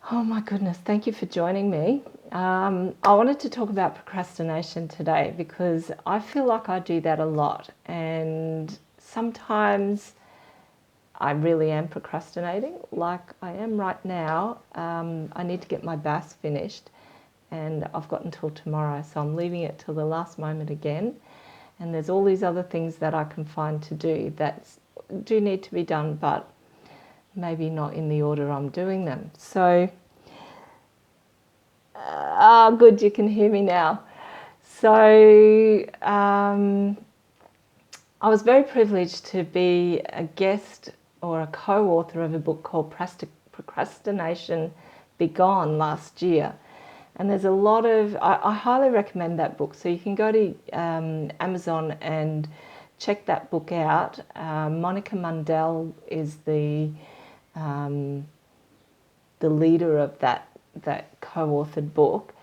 Oh my goodness, thank you for joining me. I wanted to talk about procrastination today because I feel like I do that a lot, and sometimes I really am procrastinating, like I am right now. I need to get my BAS finished, and I've got until tomorrow, so I'm leaving it till the last moment again. And there's all these other things that I can find to do that do need to be done, but maybe not in the order I'm doing them. So, good, you can hear me now. So, I was very privileged to be a guest or a co-author of a book called Procrastination Be Gone last year. And there's a lot of, I highly recommend that book. So you can go to Amazon and check that book out. Monica Mundell is the leader of that co-authored book.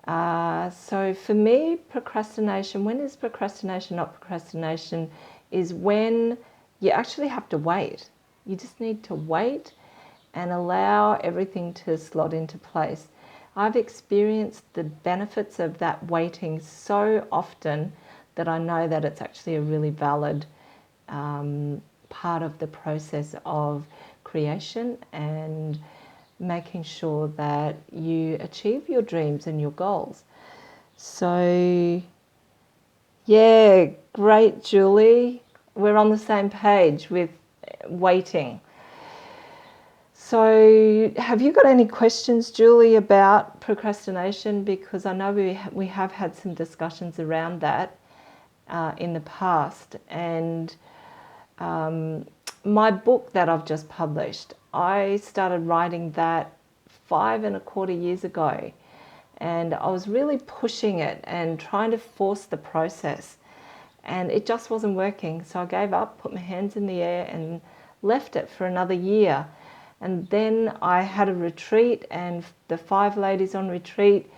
So for me, procrastination, when is procrastination not procrastination, is when you actually have to wait. You just need to wait and allow everything to slot into place. I've experienced the benefits of that waiting so often that I know that it's actually a really valid part of the process of creation and making sure that you achieve your dreams and your goals. So, yeah, great, Julie. We're on the same page with waiting. So, have you got any questions, Julie, about procrastination? Because I know we have had some discussions around that in the past. And my book that I've just published, I started writing that 5.25 years ago. And I was really pushing it and trying to force the process. And it just wasn't working. So I gave up, put my hands in the air and left it for another year. And then I had a retreat, and the 5 ladies on retreat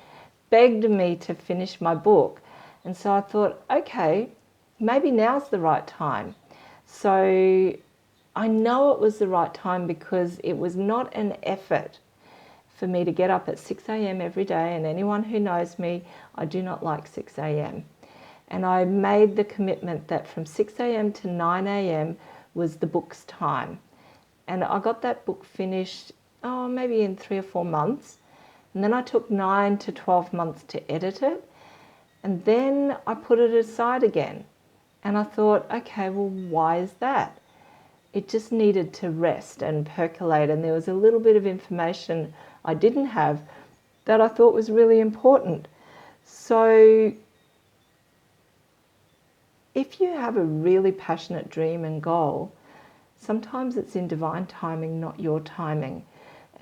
begged me to finish my book. And so I thought, okay, maybe now's the right time. So I know it was the right time because it was not an effort for me to get up at 6 a.m. every day. And anyone who knows me, I do not like 6 a.m. And I made the commitment that from 6 a.m. to 9 a.m. was the book's time. And I got that book finished, maybe in 3 or 4 months. And then I took 9 to 12 months to edit it. And then I put it aside again. And I thought, okay, well, why is that? It just needed to rest and percolate. And there was a little bit of information I didn't have that I thought was really important. So if you have a really passionate dream and goal, sometimes it's in divine timing, not your timing.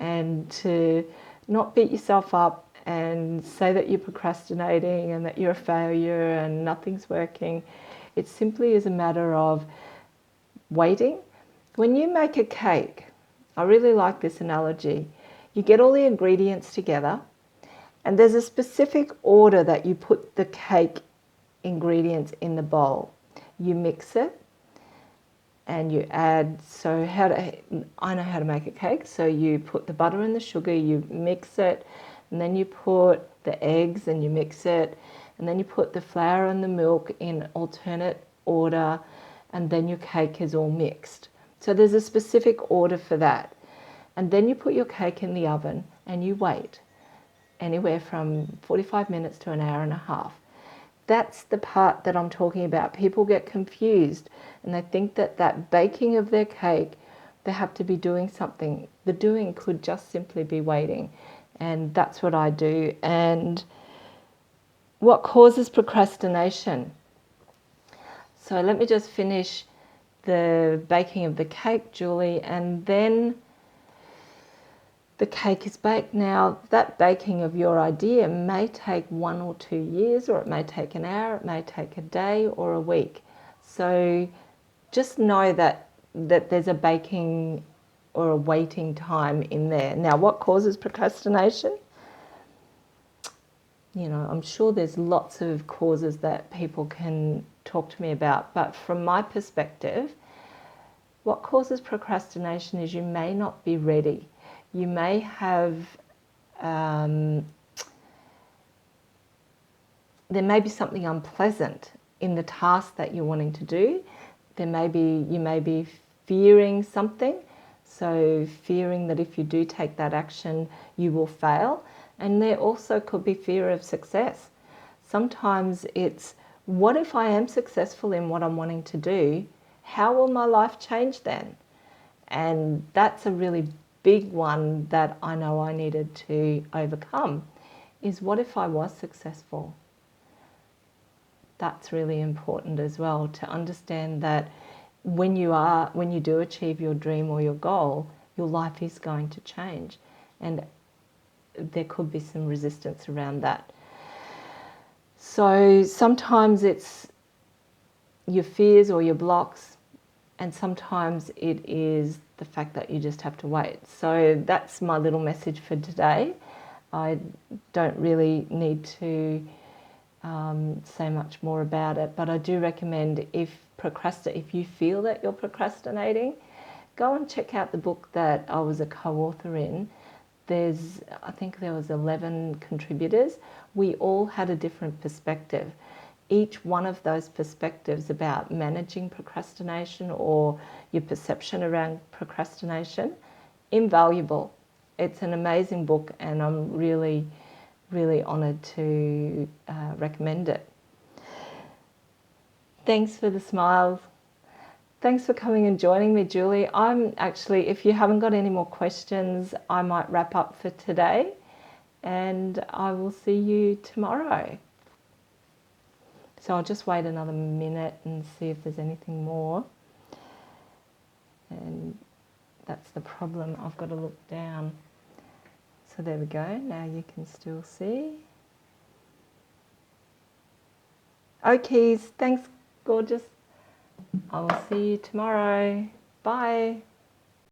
And to not beat yourself up and say that you're procrastinating and that you're a failure and nothing's working. It simply is a matter of waiting. When you make a cake, I really like this analogy. You get all the ingredients together, and there's a specific order that you put the cake ingredients in the bowl. You mix it, and you add, I know how to make a cake, so you put the butter and the sugar, you mix it, and then you put the eggs and you mix it, and then you put the flour and the milk in alternate order, and then your cake is all mixed. So there's a specific order for that. And then you put your cake in the oven and you wait anywhere from 45 minutes to an hour and a half. That's the part that I'm talking about. People get confused and they think that that baking of their cake, they have to be doing something. The doing could just simply be waiting. And that's what I do. And what causes procrastination? So let me just finish the baking of the cake, Julie, and then the cake is baked. Now, that baking of your idea may take 1 or 2 years, or it may take an hour, it may take a day or a week. So just know that there's a baking or a waiting time in there. Now, what causes procrastination? You know, I'm sure there's lots of causes that people can talk to me about, but from my perspective, what causes procrastination is you may not be ready. You may have there may be something unpleasant in the task that you're wanting to do. You may be fearing something, so fearing that if you do take that action, you will fail. And there also could be fear of success. Sometimes it's, what if I am successful in what I'm wanting to do? How will my life change then? And that's a really big one that I know I needed to overcome, is what if I was successful? That's really important as well, to understand that when you do achieve your dream or your goal, your life is going to change, and there could be some resistance around that. So sometimes it's your fears or your blocks, and sometimes it is the fact that you just have to wait. So that's my little message for today. I don't really need to say much more about it, but I do recommend, if you feel that you're procrastinating, go and check out the book that I was a co-author in. I think there was 11 contributors. We all had a different perspective. Each one of those perspectives about managing procrastination or your perception around procrastination, invaluable. It's an amazing book, and I'm really, really honoured to recommend it. Thanks for the smiles. Thanks for coming and joining me, Julie. I'm actually, if you haven't got any more questions, I might wrap up for today, and I will see you tomorrow. So I'll just wait another minute and see if there's anything more. And that's the problem, I've got to look down. So there we go, now you can still see. Okay, thanks, gorgeous. I will see you tomorrow. Bye.